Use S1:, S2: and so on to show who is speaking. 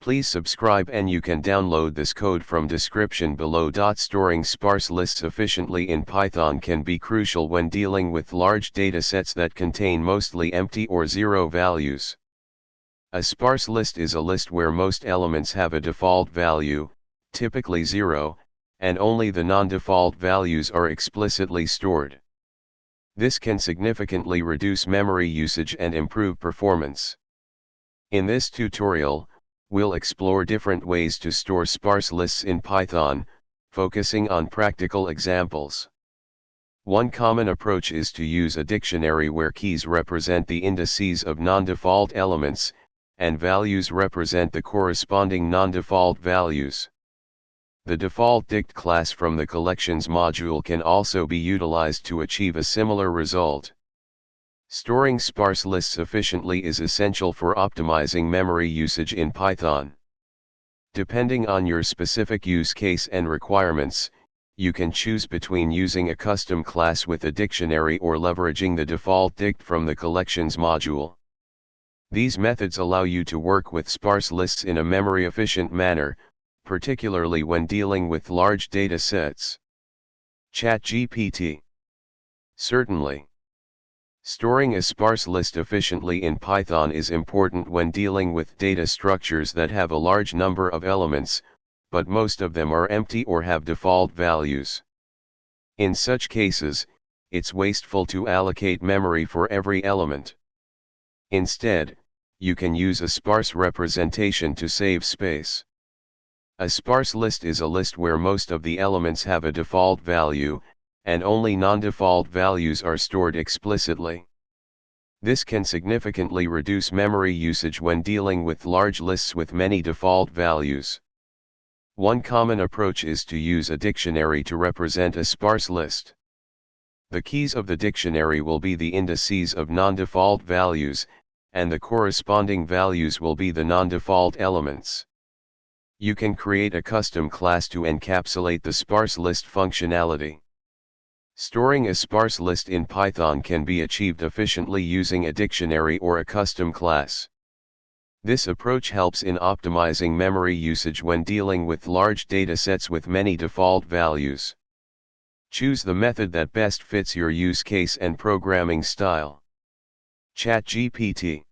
S1: Please subscribe and you can download this code from description below. Storing sparse lists efficiently in Python can be crucial when dealing with large datasets that contain mostly empty or zero values. A sparse list is a list where most elements have a default value, typically 0, and only the non-default values are explicitly stored. This can significantly reduce memory usage and improve performance. In this tutorial, we'll explore different ways to store sparse lists in Python, focusing on practical examples. One common approach is to use a dictionary where keys represent the indices of non-default elements, and values represent the corresponding non-default values. The defaultdict class from the collections module can also be utilized to achieve a similar result. Storing sparse lists efficiently is essential for optimizing memory usage in Python. Depending on your specific use case and requirements, you can choose between using a custom class with a dictionary or leveraging the defaultdict from the collections module. These methods allow you to work with sparse lists in a memory-efficient manner, particularly when dealing with large data sets. ChatGPT. Certainly. Storing a sparse list efficiently in Python is important when dealing with data structures that have a large number of elements, but most of them are empty or have default values. In such cases, it's wasteful to allocate memory for every element. Instead, you can use a sparse representation to save space. A sparse list is a list where most of the elements have a default value, and only non-default values are stored explicitly. This can significantly reduce memory usage when dealing with large lists with many default values. One common approach is to use a dictionary to represent a sparse list. The keys of the dictionary will be the indices of non-default values, and the corresponding values will be the non-default elements. You can create a custom class to encapsulate the sparse list functionality. Storing a sparse list in Python can be achieved efficiently using a dictionary or a custom class. This approach helps in optimizing memory usage when dealing with large datasets with many default values. Choose the method that best fits your use case and programming style. ChatGPT.